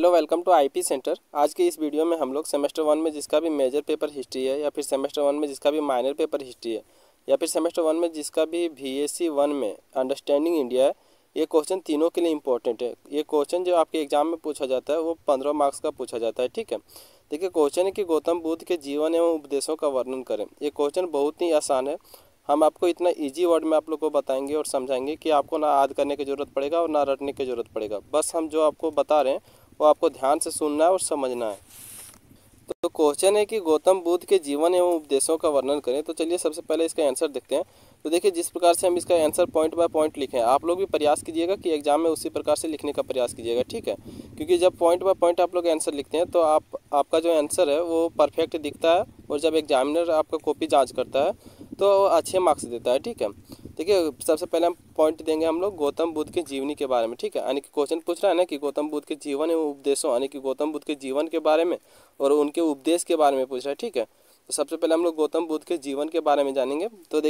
Hello, welcome to IP centre. आज के इस वीडियो में हम लोग सेमेस्टर वन में जिसका भी मेजर पेपर हिस्ट्री है, या फिर सेमेस्टर वन में जिसका भी माइनर पेपर हिस्ट्री है, या फिर सेमेस्टर वन में जिसका भी VSc वन में अंडरस्टैंडिंग इंडिया है, ये क्वेश्चन तीनों के लिए इंपॉर्टेंट है। ये क्वेश्चन जो आपके एग्जाम में पूछा जाता है वो 15 मार्क्स का पूछा जाता है। ठीक है, देखिए क्वेश्चन है कि गौतम बुद्ध के जीवन एवं उपदेशों का वर्णन करें। ये क्वेश्चन बहुत ही आसान है। हम आपको इतना इजी वर्ड में आप लोग को बताएंगे और समझाएंगे कि आपको ना याद करने की ज़रूरत पड़ेगा और ना रटने की ज़रूरत पड़ेगा। बस हम जो आपको बता रहे हैं वो आपको ध्यान से सुनना है और समझना है। तो क्वेश्चन है कि गौतम बुद्ध के जीवन एवं उपदेशों का वर्णन करें। तो चलिए सबसे पहले इसका आंसर देखते हैं। तो देखिए, जिस प्रकार से हम इसका आंसर पॉइंट बाय पॉइंट लिखें, आप लोग भी प्रयास कीजिएगा कि एग्जाम में उसी प्रकार से लिखने का प्रयास कीजिएगा। ठीक है, क्योंकि जब पॉइंट बाय पॉइंट आप लोग आंसर लिखते हैं तो आपका जो आंसर है वो परफेक्ट दिखता है, और जब एग्जामिनर आपका कॉपी जाँच करता है तो अच्छे मार्क्स देता है। ठीक है, देखिए सबसे पहले हम पॉइंट देंगे हम लोग गौतम बुद्ध के जीवनी के बारे में। ठीक है, यानी कि क्वेश्चन पूछ रहा है ना कि गौतम बुद्ध के जीवन एवं उपदेशों, यानी कि गौतम बुद्ध के जीवन के बारे में और उनके उपदेश के बारे में पूछ रहा है। ठीक है, तो सबसे पहले हम लोग गौतम बुद्ध के जीवन के बारे में जानेंगे। तो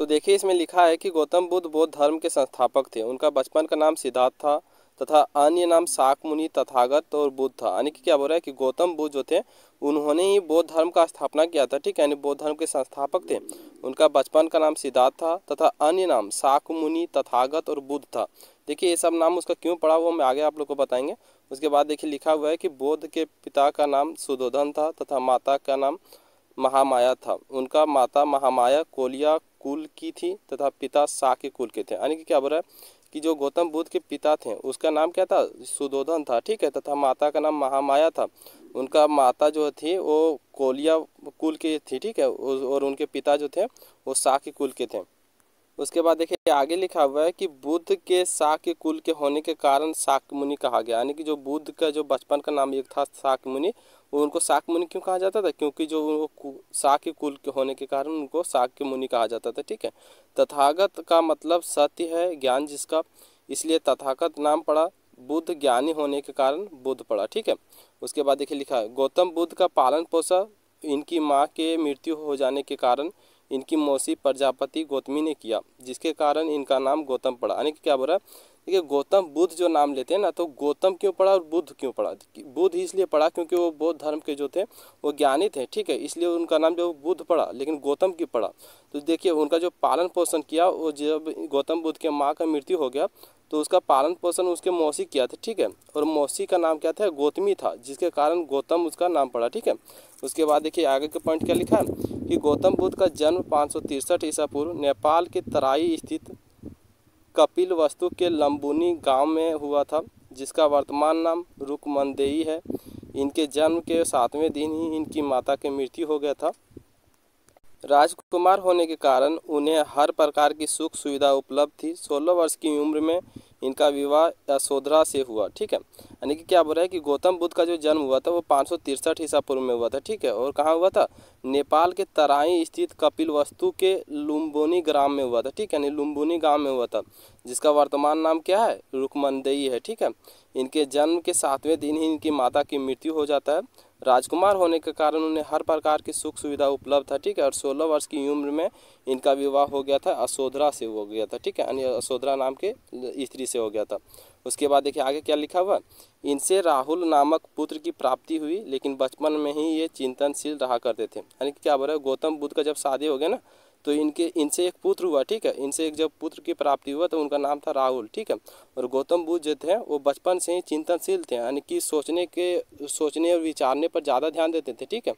देखिए इसमें लिखा है कि गौतम बुद्ध बौद्ध धर्म के संस्थापक थे। उनका बचपन का नाम सिद्धार्थ था तथा अन्य नाम शाक्यमुनि, तथागत और बुद्ध था। यानी कि क्या बोल रहा है कि गौतम बुद्ध जो थे उन्होंने ही बौद्ध धर्म का स्थापना किया था। ठीक है, यानी बौद्ध धर्म के संस्थापक थे। उनका बचपन का नाम सिद्धार्थ था तथा अन्य नाम शाक्यमुनि, तथागत और बुद्ध था। देखिए ये सब नाम उसका क्यों पड़ा वो हम आगे आप लोग को बताएंगे। उसके बाद देखिए लिखा हुआ है कि बौद्ध के पिता का नाम सुधोधन था तथा माता का नाम महामाया था। उनका माता महामाया कोलिया कुल की थी तथा पिता शाक्य कुल के थे। यानी कि क्या बोल रहा है कि जो गौतम बुद्ध के पिता थे उसका नाम क्या था, सुधोधन था। ठीक है, तथा माता का नाम महामाया था। उनका माता जो थी वो कोलिया कुल की थी। ठीक है, और उनके पिता जो थे वो शाक्य कुल के थे। उसके बाद देखिए आगे लिखा हुआ है कि बुद्ध के शाक्य कुल के होने के कारण शाक्यमुनि कहा गया। यानी कि जो बुद्ध का जो बचपन का नाम एक था शाक्यमुनि, वो उनको शाक्यमुनि क्यों कहा जाता था, क्योंकि जो वो शाक्य कुल के होने के कारण उनको शाक्यमुनि कहा जाता था। ठीक है, तथागत का मतलब सत्य है, ज्ञान जिसका, इसलिए तथागत नाम पड़ा। बुद्ध ज्ञानी होने के कारण बुद्ध पड़ा। ठीक है, उसके बाद देखिए लिखा है गौतम बुद्ध का पालन पोषण इनकी माँ के मृत्यु हो जाने के कारण इनकी मौसी प्रजापति गौतमी ने किया, जिसके कारण इनका नाम गौतम पड़ा। यानी कि क्या बोल रहा है, देखिए गौतम बुद्ध जो नाम लेते हैं ना, तो गौतम क्यों पड़ा और बुद्ध क्यों पड़ा। बुद्ध इसलिए पड़ा क्योंकि वो बौद्ध धर्म के जो थे वो ज्ञानी थे। ठीक है, इसलिए उनका नाम जो बुद्ध पड़ा, लेकिन गौतम क्यों पड़ा, तो देखिए उनका जो पालन पोषण किया, वो जब गौतम बुद्ध के माँ का मृत्यु हो गया तो उसका पालन पोषण उसके मौसी किया था। ठीक है, और मौसी का नाम क्या था, गौतमी था, जिसके कारण गौतम उसका नाम पड़ा। ठीक है, उसके बाद देखिए आगे के पॉइंट क्या लिखा है कि गौतम बुद्ध का जन्म 563 ईसा पूर्व नेपाल के तराई स्थित कपिलवस्तु के लंबुनी गांव में हुआ था, जिसका वर्तमान नाम रुकमंदेई है। इनके जन्म के 7वें दिन ही इनकी माता की मृत्यु हो गया था। राजकुमार होने के कारण उन्हें हर प्रकार की सुख सुविधा उपलब्ध थी। 16 वर्ष की उम्र में इनका विवाह यशोधरा से हुआ। ठीक है, यानी कि क्या बोल रहा है कि गौतम बुद्ध का जो जन्म हुआ था वो 563 ईसा पूर्व में हुआ था। ठीक है, और कहाँ हुआ था, नेपाल के तराई स्थित कपिलवस्तु के लुम्बिनी ग्राम में हुआ था। ठीक है, यानी लुम्बिनी गांव में हुआ था, जिसका वर्तमान नाम क्या है, रुकमंदेई है। ठीक है, इनके जन्म के 7वें दिन ही इनकी माता की मृत्यु हो जाता है। राजकुमार होने के कारण उन्हें हर प्रकार की सुख सुविधा उपलब्ध था। ठीक है, और 16 वर्ष की उम्र में इनका विवाह हो गया था, यशोधरा से हो गया था। ठीक है, यानी यशोधरा नाम के स्त्री से हो गया था। उसके बाद देखिए आगे क्या लिखा हुआ, इनसे राहुल नामक पुत्र की प्राप्ति हुई, लेकिन बचपन में ही ये चिंतनशील रहा करते थे। यानी कि क्या बोल रहा है, गौतम बुद्ध का जब शादी हो गया ना, तो इनसे एक पुत्र हुआ। ठीक है, इनसे एक जब पुत्र की प्राप्ति हुआ तो उनका नाम था राहुल। ठीक है, और गौतम बुद्ध जो थे वो बचपन से ही चिंतनशील थे, यानी कि सोचने और विचारने पर ज़्यादा ध्यान देते थे। ठीक है,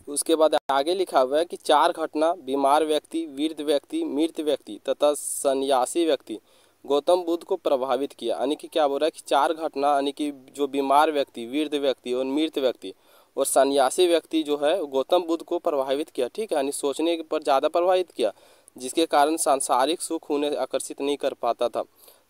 उसके बाद आगे लिखा हुआ है कि 4 घटना, बीमार व्यक्ति, वृद्ध व्यक्ति, मृत व्यक्ति तथा सन्यासी व्यक्ति गौतम बुद्ध को प्रभावित किया। यानी कि क्या बोल रहा है कि 4 घटना, यानी कि जो बीमार व्यक्ति, वृद्ध व्यक्ति और मृत व्यक्ति और सन्यासी व्यक्ति जो है गौतम बुद्ध को प्रभावित किया। ठीक है, यानी सोचने पर ज़्यादा प्रभावित किया, जिसके कारण सांसारिक सुख उन्हें आकर्षित नहीं कर पाता था।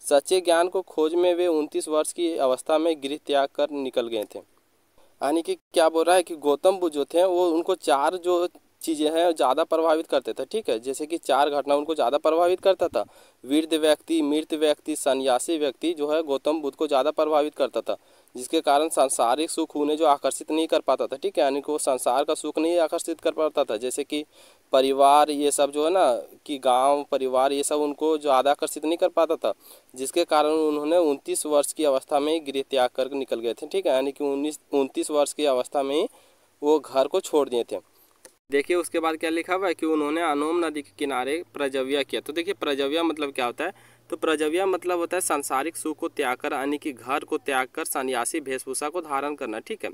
सच्चे ज्ञान को खोज में वे 29 वर्ष की अवस्था में गृह त्याग कर निकल गए थे। यानी कि क्या बोल रहा है कि गौतम बुद्ध जो थे वो उनको 4 जो चीज़ें हैं ज़्यादा प्रभावित करते थे। ठीक है, जैसे कि 4 घटना उनको ज़्यादा प्रभावित करता था। वृद्ध व्यक्ति, मृत व्यक्ति, सन्यासी व्यक्ति जो है गौतम बुद्ध को ज़्यादा प्रभावित करता था। जिसके कारण सांसारिक सुख उन्हें जो आकर्षित नहीं कर पाता था, ठीक है, यानी कि वो संसार का सुख नहीं आकर्षित कर पाता था, जैसे कि परिवार ये सब जो है ना, कि गांव परिवार ये सब उनको ज़्यादा आकर्षित नहीं कर पाता था, जिसके कारण उन्होंने 29 वर्ष की अवस्था में ही गृह त्याग कर निकल गए थे, ठीक है, यानी कि 29 वर्ष की अवस्था में ही वो घर को छोड़ दिए थे। देखिए उसके बाद क्या लिखा हुआ है कि उन्होंने अनोम नदी के किनारे प्रजव्या किया। तो देखिए प्रजव्या मतलब क्या होता है, तो प्रजव्या मतलब होता है सांसारिक सुख को त्याग कर, यानी कि घर को त्याग कर सन्यासी वेशभूषा को धारण करना, ठीक है।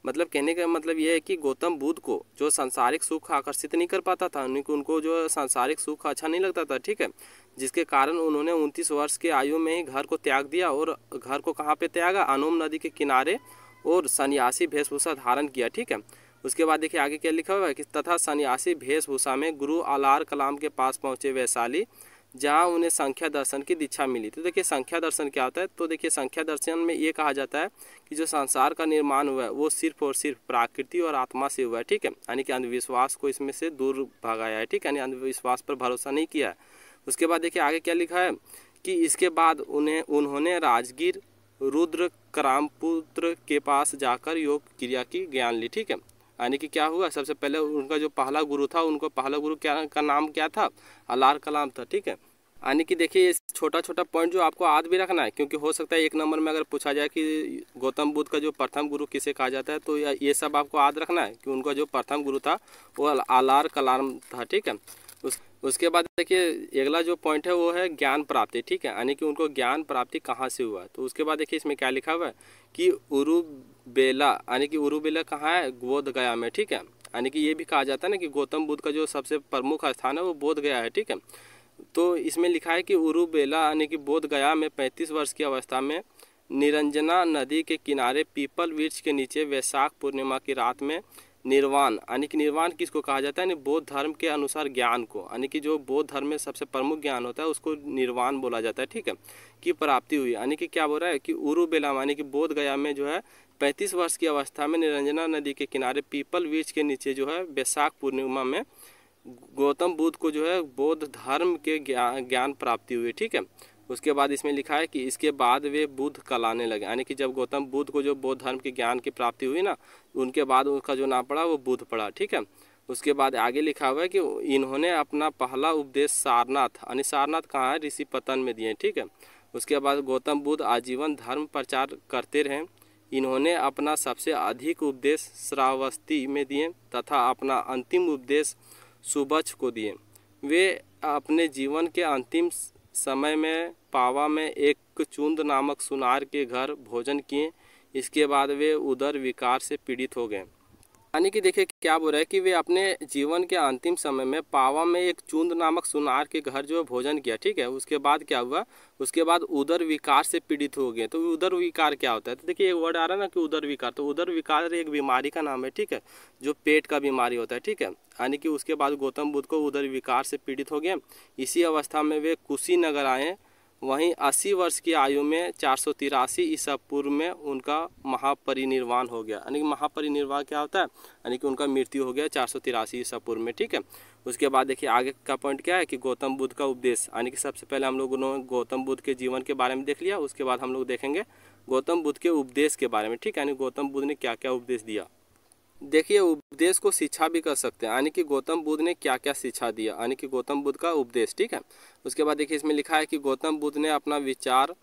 मतलब कहने का मतलब यह है कि गौतम बुद्ध को जो सांसारिक सुख आकर्षित नहीं कर पाता था, यानी कि उनको जो सांसारिक सुख अच्छा नहीं लगता था, ठीक है, जिसके कारण उन्होंने 29 वर्ष की आयु में ही घर को त्याग दिया, और घर को कहाँ पे त्यागा, अनोम नदी के किनारे, और सन्यासी वेशभूषा धारण किया, ठीक है। उसके बाद देखिए आगे क्या लिखा हुआ है कि तथा सन्यासी वेशभूषा में गुरु अलार कलाम के पास पहुंचे वैशाली, जहां उन्हें संख्या दर्शन की दीक्षा मिली। तो देखिए संख्या दर्शन क्या होता है, तो देखिए संख्या दर्शन में ये कहा जाता है कि जो संसार का निर्माण हुआ है वो सिर्फ और सिर्फ प्रकृति और आत्मा से हुआ है, ठीक है, यानी कि अंधविश्वास को इसमें से दूर भगाया है, ठीक है, यानी अंधविश्वास पर भरोसा नहीं किया है। उसके बाद देखिए आगे क्या लिखा है कि इसके बाद उन्होंने राजगीर रुद्र करामपुत्र के पास जाकर योग क्रिया की ज्ञान ली, ठीक है, यानी कि क्या हुआ, सबसे पहले उनका जो पहला गुरु था, उनको पहला गुरु क्या का नाम क्या था, अलार कलाम था, ठीक है। यानी कि देखिए ये छोटा छोटा पॉइंट जो आपको याद भी रखना है, क्योंकि हो सकता है 1 नंबर में अगर पूछा जाए कि गौतम बुद्ध का जो प्रथम गुरु किसे कहा जाता है, तो ये सब आपको याद रखना है कि उनका जो प्रथम गुरु था वो अलार कलाम था, ठीक है। उसके बाद देखिए अगला जो पॉइंट है वो है ज्ञान प्राप्ति, ठीक है, यानी कि उनको ज्ञान प्राप्ति कहाँ से हुआ। तो उसके बाद देखिए इसमें क्या लिखा हुआ है कि उरुबेला, यानी कि उरुबेला कहाँ है, बोध गया में, ठीक है, यानी कि ये भी कहा जाता है ना कि गौतम बुद्ध का जो सबसे प्रमुख स्थान है वो बोध गया है, ठीक है। तो इसमें लिखा है कि उरुबेला यानी कि बोध गया में 35 वर्ष की अवस्था में निरंजना नदी के किनारे पीपल वृक्ष के नीचे वैशाख पूर्णिमा की रात में निर्वाण, यानी कि निर्वाण किसको कहा जाता है, यानी बौद्ध धर्म के अनुसार ज्ञान को, यानी कि जो बौद्ध धर्म में सबसे प्रमुख ज्ञान होता है उसको निर्वाण बोला जाता है, ठीक है, की प्राप्ति हुई। यानी कि क्या बोल रहा है कि उरुबेला यानी कि बोध गया में जो है 35 वर्ष की अवस्था में निरंजना नदी के किनारे पीपल वृक्ष के नीचे जो है वैशाख पूर्णिमा में गौतम बुद्ध को जो है बौद्ध धर्म के ज्ञान प्राप्ति हुई, ठीक है। उसके बाद इसमें लिखा है कि इसके बाद वे बुद्ध कहलाने लगे, यानी कि जब गौतम बुद्ध को जो बौद्ध धर्म के ज्ञान की प्राप्ति हुई ना, उनके बाद उसका जो नाम पड़ा वो बुद्ध पड़ा, ठीक है। उसके बाद आगे लिखा हुआ है कि इन्होंने अपना पहला उपदेश सारनाथ, यानी सारनाथ कहाँ है, ऋषि पतन में दिए, ठीक है। उसके बाद गौतम बुद्ध आजीवन धर्म प्रचार करते रहे। इन्होंने अपना सबसे अधिक उपदेश श्रावस्ती में दिए तथा अपना अंतिम उपदेश सुबच्छ को दिए। वे अपने जीवन के अंतिम समय में पावा में एक चुंद नामक सुनार के घर भोजन किए। इसके बाद वे उदर विकार से पीड़ित हो गए। यानी कि देखिए क्या बोल रहा है कि वे अपने जीवन के अंतिम समय में पावा में एक चुंद नामक सुनार के घर जो भोजन किया, ठीक है। उसके बाद क्या हुआ, उसके बाद उदर विकार से पीड़ित हो गए। तो उदर विकार क्या होता है, तो देखिए एक वर्ड आ रहा है ना कि उदर विकार, तो उदर विकार एक बीमारी का नाम है, ठीक है, जो पेट का बीमारी होता है, ठीक है। यानी कि उसके बाद गौतम बुद्ध को उदर विकार से पीड़ित हो गए। इसी अवस्था में वे कुशीनगर आए। वहीं 80 वर्ष की आयु में 483 ईसा पूर्व में उनका महापरिनिर्वाण हो गया। यानी कि महापरिनिर्वाण क्या होता है, यानी कि उनका मृत्यु हो गया 483 ईसा पूर्व में, ठीक है। उसके बाद देखिए आगे का पॉइंट क्या है कि गौतम बुद्ध का उपदेश, यानी कि सबसे पहले हम लोगों ने गौतम बुद्ध के जीवन के बारे में देख लिया। उसके बाद हम लोग देखेंगे गौतम बुद्ध के उपदेश के बारे में, ठीक है, यानी गौतम बुद्ध ने क्या क्या उपदेश दिया। देखिए उपदेश को शिक्षा भी कर सकते हैं, यानी कि गौतम बुद्ध ने क्या क्या शिक्षा दिया, यानी कि गौतम बुद्ध का उपदेश, ठीक है। उसके बाद देखिए इसमें लिखा है कि गौतम बुद्ध ने अपना विचार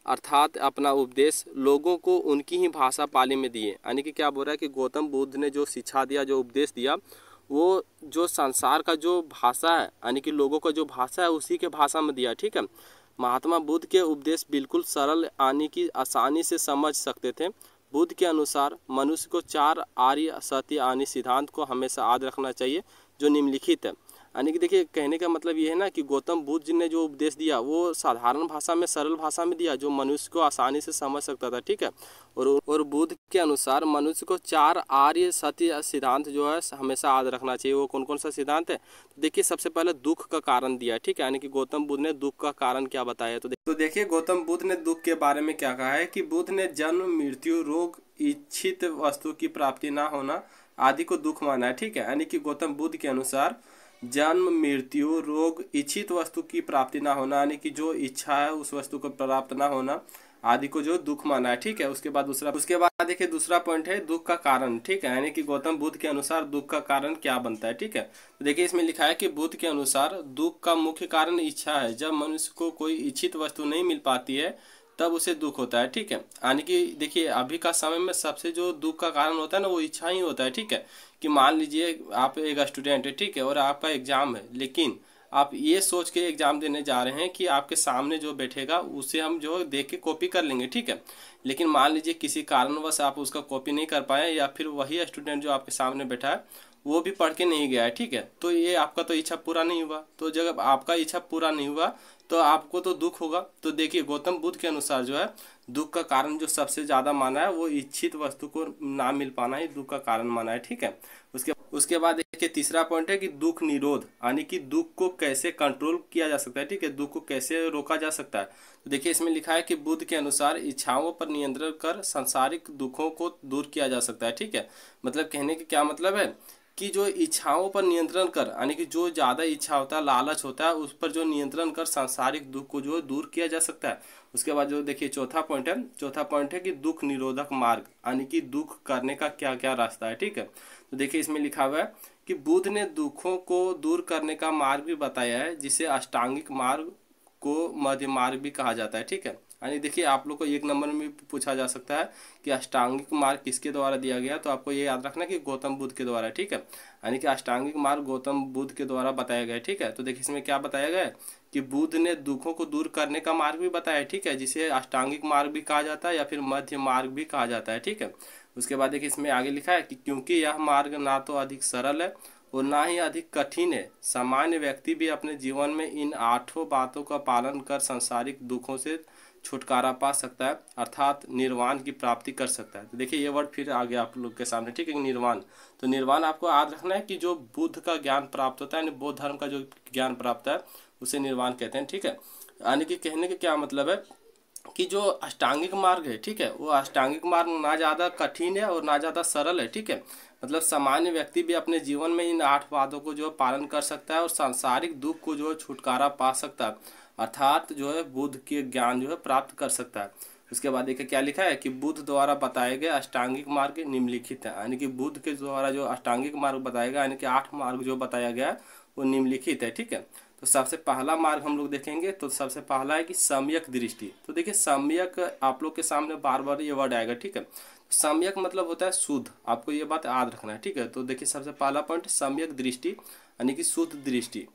अर्थात अपना उपदेश लोगों को उनकी ही भाषा पाली में दिए। यानी कि क्या बोल रहा है कि गौतम बुद्ध ने जो शिक्षा दिया, जो उपदेश दिया, वो जो संसार का जो भाषा है, यानी कि लोगों का जो भाषा है उसी के भाषा में दिया, ठीक है। महात्मा बुद्ध के उपदेश बिल्कुल सरल, यानी कि आसानी से समझ सकते थे। बुद्ध के अनुसार मनुष्य को 4 आर्य सत्य यानी सिद्धांत को हमेशा याद रखना चाहिए जो निम्नलिखित है। यानी कि देखिए कहने का मतलब ये है ना कि गौतम बुद्ध जी ने जो उपदेश दिया वो साधारण भाषा में, सरल भाषा में दिया, जो मनुष्य को आसानी से समझ सकता था, ठीक है। और बुद्ध के अनुसार मनुष्य को 4 आर्य सत्य सिद्धांत जो है हमेशा याद रखना चाहिए। वो कौन कौन सा सिद्धांत है, तो देखिए सबसे पहले दुख का कारण दिया, ठीक है, यानी कि गौतम बुद्ध ने दुख का कारण क्या बताया। तो देखिए गौतम बुद्ध ने दुख के बारे में क्या कहा है कि बुद्ध ने जन्म, मृत्यु, रोग, इच्छित वस्तु की प्राप्ति ना होना आदि को दुख माना है, ठीक है। यानी कि गौतम बुद्ध के अनुसार जन्म, मृत्यु, रोग, इच्छित वस्तु की प्राप्ति ना होना, यानी कि जो इच्छा है उस वस्तु को प्राप्त ना होना, आदि को जो दुख माना है, ठीक है। उसके बाद देखिए दूसरा पॉइंट है दुख का कारण, ठीक है, यानी कि गौतम बुद्ध के अनुसार दुख का कारण क्या बनता है, ठीक है। तो देखिए इसमें लिखा है कि बुद्ध के अनुसार दुख का मुख्य कारण इच्छा है। जब मनुष्य को कोई इच्छित वस्तु नहीं मिल पाती है तब उसे दुख होता है, ठीक है। यानी कि देखिए अभी का समय में सबसे जो दुख का कारण होता है ना वो इच्छा ही होता है, ठीक है। कि मान लीजिए आप एक स्टूडेंट है, ठीक है, और आपका एग्जाम है, लेकिन आप ये सोच के एग्जाम देने जा रहे हैं कि आपके सामने जो बैठेगा उसे हम जो देख के कॉपी कर लेंगे, ठीक है। लेकिन मान लीजिए किसी कारणवश आप उसका कॉपी नहीं कर पाए, या फिर वही स्टूडेंट जो आपके सामने बैठा है वो भी पढ़ के नहीं गया है, ठीक है। तो ये आपका तो इच्छा पूरा नहीं हुआ। तो जब आपका इच्छा पूरा नहीं हुआ तो आपको तो दुख होगा। तो देखिए गौतम बुद्ध के अनुसार जो है दुख का कारण जो सबसे ज़्यादा माना है वो इच्छित वस्तु को ना मिल पाना ही दुख का कारण माना है, ठीक है। उसके बाद देखिए तीसरा पॉइंट है कि दुख निरोध, यानी कि दुख को कैसे कंट्रोल किया जा सकता है, ठीक है, दुख को कैसे रोका जा सकता है। तो देखिए इसमें लिखा है कि बुद्ध के अनुसार इच्छाओं पर नियंत्रण कर सांसारिक दुखों को दूर किया जा सकता है, ठीक है। मतलब कहने का क्या मतलब है कि जो इच्छाओं पर नियंत्रण कर, यानी कि जो ज़्यादा इच्छा होता है, लालच होता है, उस पर जो नियंत्रण कर सांसारिक दुख को जो है दूर किया जा सकता है। उसके बाद जो देखिए चौथा पॉइंट है कि दुख निरोधक मार्ग, यानी कि दुख करने का क्या क्या रास्ता है, ठीक है। तो देखिए इसमें लिखा हुआ है कि बुद्ध ने दुखों को दूर करने का मार्ग भी बताया है, जिसे अष्टांगिक मार्ग को मध्य मार्ग भी कहा जाता है, ठीक है। यानी देखिए आप लोग को एक नंबर में भी पूछा जा सकता है कि अष्टांगिक मार्ग किसके द्वारा दिया गया, तो आपको ये याद रखना कि गौतम बुद्ध के द्वारा, ठीक है। यानी कि अष्टांगिक मार्ग गौतम बुद्ध के द्वारा बताया गया है, ठीक है। तो देखिए इसमें क्या बताया गया है कि बुद्ध ने दुखों को दूर करने का मार्ग भी बताया है, ठीक है, जिसे अष्टांगिक मार्ग भी कहा जाता है या फिर मध्य मार्ग भी कहा जाता है, ठीक है। उसके बाद देखिए इसमें आगे लिखा है कि क्योंकि यह मार्ग ना तो अधिक सरल है और ना ही अधिक कठिन है, सामान्य व्यक्ति भी अपने जीवन में इन 8 बातों का पालन कर सांसारिक दुखों से छुटकारा पा सकता है, अर्थात निर्वाण की प्राप्ति कर सकता है। तो देखिए ये वर्ड फिर आ गया आप लोग के सामने, ठीक है, निर्वाण। तो निर्वाण आपको याद रखना है कि जो बुद्ध का ज्ञान प्राप्त होता है, यानी बौद्ध धर्म का जो ज्ञान प्राप्त है उसे निर्वाण कहते हैं, ठीक है। यानी कि कहने का क्या मतलब है कि जो अष्टांगिक मार्ग है, ठीक है, वो अष्टांगिक मार्ग ना ज़्यादा कठिन है और ना ज़्यादा सरल है, ठीक है। मतलब सामान्य व्यक्ति भी अपने जीवन में इन 8 बातों को जो पालन कर सकता है और सांसारिक दुख को जो छुटकारा पा सकता है, अर्थात जो है बुद्ध के ज्ञान जो है प्राप्त कर सकता है। उसके बाद देखिए क्या लिखा है कि बुद्ध द्वारा बताए गए अष्टांगिक मार्ग निम्नलिखित है, यानी कि बुद्ध के द्वारा जो अष्टांगिक मार्ग बताया गया, यानी कि 8 मार्ग जो बताया गया है वो निम्नलिखित है, ठीक है। तो सबसे पहला मार्ग हम लोग देखेंगे, तो सबसे पहला है कि सम्यक दृष्टि। तो देखिए सम्यक आप लोग के सामने बार बार ये वर्ड आएगा, ठीक है। सम्यक मतलब होता है शुद्ध, आपको ये बात याद रखना है, ठीक है। तो देखिए सबसे पहला पॉइंट सम्यक दृष्टि, यानी कि शुद्ध दृष्टि।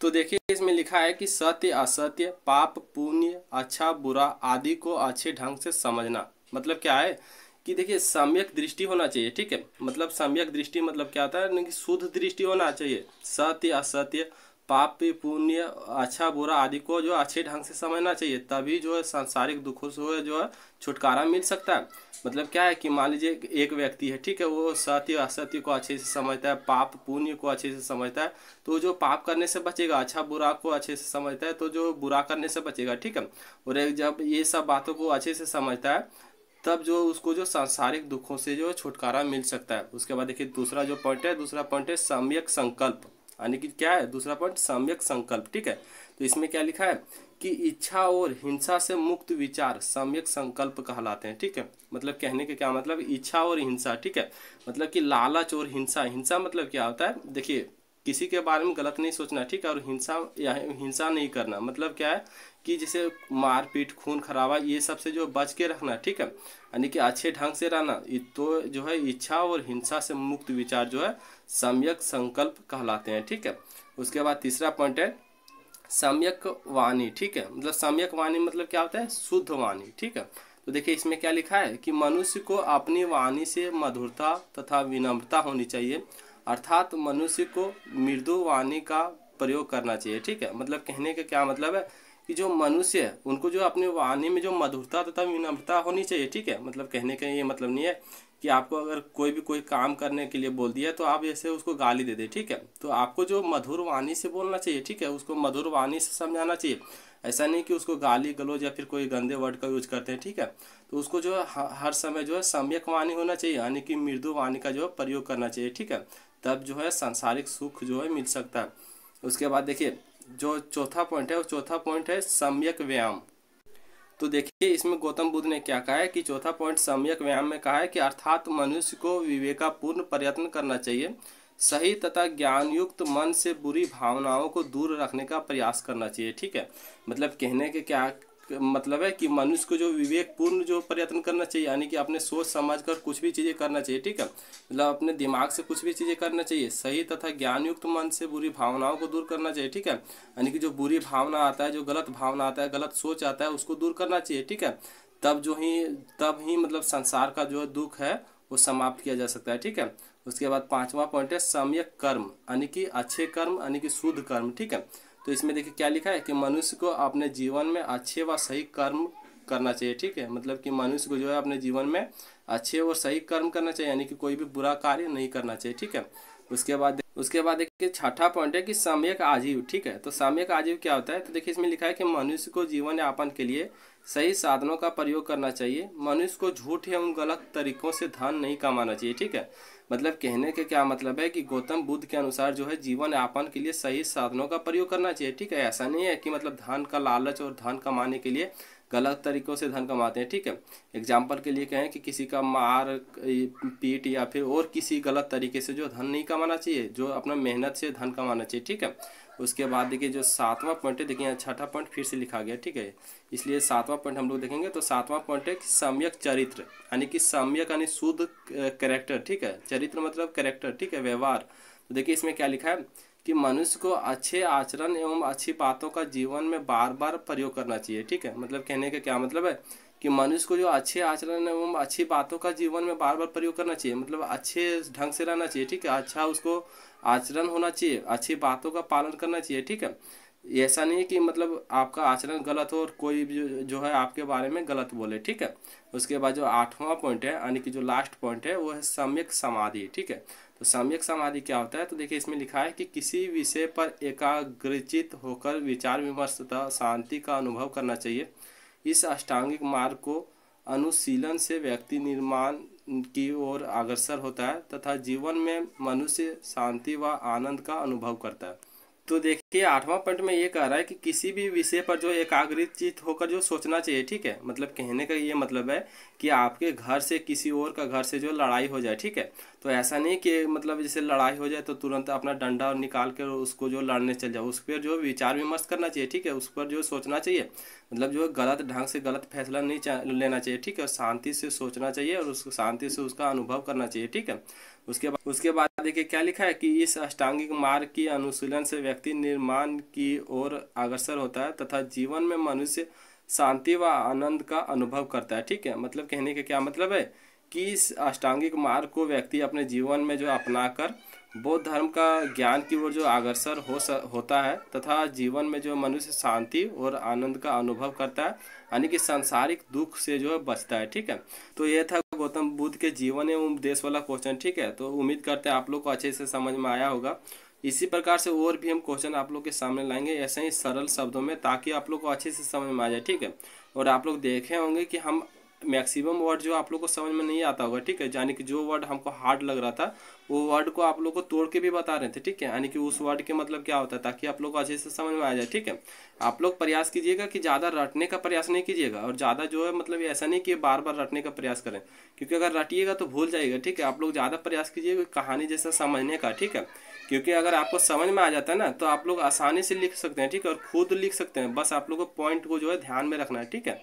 तो देखिए इसमें लिखा है कि सत्य असत्य, पाप पुण्य, अच्छा बुरा आदि को अच्छे ढंग से समझना। मतलब क्या है कि देखिए सम्यक दृष्टि होना चाहिए, ठीक है। मतलब सम्यक दृष्टि मतलब क्या होता है कि शुद्ध दृष्टि होना चाहिए। सत्य असत्य, पाप पुण्य, अच्छा बुरा आदि को जो अच्छे ढंग से समझना चाहिए, तभी जो है सांसारिक दुखों से जो है छुटकारा मिल सकता है। मतलब क्या है कि मान लीजिए एक व्यक्ति है, ठीक है, वो सत्य असत्य को अच्छे से समझता है, पाप पुण्य को अच्छे से समझता है, तो जो पाप करने से बचेगा, अच्छा बुरा को अच्छे से समझता है तो जो बुरा करने से बचेगा, ठीक है। और एक जब ये सब बातों को अच्छे से समझता है तब जो उसको जो सांसारिक दुखों से जो छुटकारा मिल सकता है। उसके बाद देखिए दूसरा पॉइंट है सम्यक संकल्प, यानी कि क्या है दूसरा पॉइंट, सम्यक संकल्प, ठीक है। तो इसमें क्या लिखा है कि इच्छा और हिंसा से मुक्त विचार सम्यक संकल्प कहलाते हैं, ठीक है। मतलब कहने के क्या मतलब, इच्छा और हिंसा, ठीक है, मतलब कि लालच और हिंसा मतलब क्या होता है, देखिए किसी के बारे में गलत नहीं सोचना, ठीक है, और हिंसा नहीं करना मतलब क्या है कि जैसे मारपीट खून खराबा ये सब से जो बच के रखना, ठीक है, यानी कि अच्छे ढंग से रहना, तो जो है इच्छा और हिंसा से मुक्त विचार जो है सम्यक संकल्प कहलाते हैं, ठीक है। उसके बाद तीसरा पॉइंट है सम्यक वाणी, ठीक है। मतलब सम्यक वाणी मतलब क्या होता है, शुद्ध वाणी, ठीक है। तो देखिए इसमें क्या लिखा है कि मनुष्य को अपनी वाणी से मधुरता तथा विनम्रता होनी चाहिए, अर्थात मनुष्य को मृदु वाणी का प्रयोग करना चाहिए, ठीक है। मतलब कहने का क्या मतलब है कि जो मनुष्य है उनको जो अपनी वाणी में जो मधुरता तथा विनम्रता होनी चाहिए, ठीक है। मतलब कहने का ये मतलब नहीं है कि आपको अगर कोई काम करने के लिए बोल दिया तो आप ऐसे उसको गाली दे दे, ठीक है। तो आपको जो मधुर वाणी से बोलना चाहिए, ठीक है, उसको मधुर वाणी से समझाना चाहिए। ऐसा नहीं कि उसको गाली गलौज या फिर कोई गंदे वर्ड का यूज करते हैं, ठीक है। तो उसको जो है हर समय जो है सम्यक वाणी होना चाहिए, यानी कि मृदु वाणी का जो है प्रयोग करना चाहिए, ठीक है। तब जो है सांसारिक सुख जो है मिल सकता है। उसके बाद देखिए जो चौथा पॉइंट है सम्यक व्यायाम। तो देखिए इसमें गौतम बुद्ध ने क्या कहा है कि चौथा पॉइंट सम्यक व्यायाम में कहा है कि अर्थात मनुष्य को विवेकापूर्ण प्रयत्न करना चाहिए, सही तथा ज्ञानयुक्त मन से बुरी भावनाओं को दूर रखने का प्रयास करना चाहिए। ठीक है, मतलब कहने के क्या मतलब है कि मनुष्य को जो विवेकपूर्ण जो प्रयत्न करना चाहिए, यानी कि अपने सोच समझ कर कुछ भी चीज़ें करना चाहिए। ठीक है, मतलब अपने दिमाग से कुछ भी चीज़ें करना चाहिए, सही तथा ज्ञानयुक्त मन से बुरी भावनाओं को दूर करना चाहिए। ठीक है, यानी कि जो बुरी भावना आता है, जो गलत भावना आता है, गलत सोच आता है, उसको दूर करना चाहिए। ठीक है, तब ही मतलब संसार का जो दुख है वो समाप्त किया जा सकता है। ठीक है, उसके बाद पांचवा पॉइंट है सम्यक कर्म, यानी कि अच्छे कर्म, यानी कि शुद्ध कर्म। ठीक है, तो इसमें देखिए क्या लिखा है कि मनुष्य को अपने जीवन में अच्छे व सही कर्म करना चाहिए। ठीक है, मतलब कि मनुष्य को जो है अपने जीवन में अच्छे और सही कर्म करना चाहिए, यानी कि कोई भी बुरा कार्य नहीं करना चाहिए। ठीक है, उसके बाद देखिए छठा पॉइंट है कि सम्यक आजीव। ठीक है, तो सम्यक आजीव क्या होता है, तो देखिए इसमें लिखा है कि मनुष्य को जीवन यापन के लिए सही साधनों का प्रयोग करना चाहिए, मनुष्य को झूठ एवं गलत तरीकों से धन नहीं कमाना चाहिए। ठीक है, मतलब कहने के क्या मतलब है कि गौतम बुद्ध के अनुसार जो है जीवन यापन के लिए सही साधनों का प्रयोग करना चाहिए। ठीक है, ऐसा नहीं है कि मतलब धन का लालच और धन कमाने के लिए गलत तरीकों से धन कमाते हैं। ठीक है, एग्जाम्पल के लिए कहें कि किसी का मार पीट या फिर और किसी गलत तरीके से जो धन नहीं कमाना चाहिए, जो अपना मेहनत से धन कमाना चाहिए। ठीक है, उसके बाद देखिए जो सातवां पॉइंट है, देखिए छठा पॉइंट फिर से लिखा गया। ठीक है, इसलिए सातवां पॉइंट हम लोग देखेंगे। तो सातवां पॉइंट है कि सम्यक चरित्र, यानी कि सम्यक यानी शुद्ध कैरेक्टर। ठीक है, चरित्र मतलब कैरेक्टर। ठीक है, व्यवहार। तो देखिए इसमें क्या लिखा है कि मनुष्य को अच्छे आचरण एवं अच्छी बातों का जीवन में बार बार प्रयोग करना चाहिए। ठीक है, मतलब कहने का क्या मतलब है कि मनुष्य को जो अच्छे आचरण एवं अच्छी बातों का जीवन में बार बार प्रयोग करना चाहिए, मतलब अच्छे ढंग से रहना चाहिए। ठीक है, अच्छा उसको आचरण होना चाहिए, अच्छी बातों का पालन करना चाहिए। ठीक है, ऐसा नहीं है कि मतलब आपका आचरण गलत हो और कोई भी जो है आपके बारे में गलत बोले। ठीक है, उसके बाद जो आठवां पॉइंट है, यानी कि जो लास्ट पॉइंट है, वो है सम्यक समाधि। ठीक है, तो सम्यक समाधि क्या होता है, तो देखिए इसमें लिखा है कि किसी विषय पर एकाग्रचित होकर विचार विमर्श तथा शांति का अनुभव करना चाहिए। इस अष्टांगिक मार्ग को अनुशीलन से व्यक्ति निर्माण की ओर अग्रसर होता है तथा जीवन में मनुष्य शांति व आनंद का अनुभव करता है। तो देखिए आठवां पॉइंट में ये कह रहा है कि किसी भी विषय पर जो एकाग्रचित होकर जो सोचना चाहिए। ठीक है, मतलब कहने का ये मतलब है कि आपके घर से किसी और का घर से जो लड़ाई हो जाए। ठीक है, तो ऐसा नहीं कि मतलब जैसे लड़ाई हो जाए तो तुरंत अपना डंडा निकाल कर उसको जो लड़ने चल जाओ, उस पर जो विचार विमर्श करना चाहिए। ठीक है, उस पर जो सोचना चाहिए, मतलब जो गलत ढंग से गलत फैसला नहीं लेना चाहिए। ठीक है, शांति से सोचना चाहिए और उस शांति से उसका अनुभव करना चाहिए। ठीक है, उसके बाद देखिए क्या लिखा है कि इस अष्टांगिक मार्ग की अनुशीलन से व्यक्ति निर्माण की ओर अग्रसर होता है तथा जीवन में मनुष्य शांति व आनंद का अनुभव करता है। ठीक है, मतलब कहने का क्या मतलब है कि इस अष्टांगिक मार्ग को व्यक्ति अपने जीवन में जो अपनाकर बौद्ध धर्म का ज्ञान की ओर जो अग्रसर होता है तथा जीवन में जो मनुष्य शांति और आनंद का अनुभव करता है, यानी कि सांसारिक दुख से जो है बचता है। ठीक है, तो ये था गौतम बुद्ध के जीवन एवं उपदेश वाला क्वेश्चन। ठीक है, तो उम्मीद करते हैं आप लोग को अच्छे से समझ में आया होगा। इसी प्रकार से और भी हम क्वेश्चन आप लोग के सामने लाएंगे ऐसे ही सरल शब्दों में, ताकि आप लोग को अच्छे से समझ में आ जाए। ठीक है, और आप लोग देखे होंगे कि हम मैक्सिमम वर्ड जो आप लोग को समझ में नहीं आता होगा। ठीक है, यानी कि जो वर्ड हमको हार्ड लग रहा था वो वर्ड को आप लोग को तोड़ के भी बता रहे थे। ठीक है, यानी कि उस वर्ड के मतलब क्या होता है, ताकि आप लोग को अच्छे से समझ में आ जाए। ठीक है, आप लोग प्रयास कीजिएगा कि ज़्यादा रटने का प्रयास नहीं कीजिएगा, और ज़्यादा जो है मतलब ऐसा नहीं कि बार बार रटने का प्रयास करें, क्योंकि अगर रटिएगा तो भूल जाइएगा। ठीक है, आप लोग ज़्यादा प्रयास कीजिएगा कहानी जैसा समझने का। ठीक है, क्योंकि अगर आपको समझ में आ जाता है ना तो आप लोग आसानी से लिख सकते हैं। ठीक है, और खुद लिख सकते हैं, बस आप लोग को पॉइंट को जो है ध्यान में रखना है। ठीक है,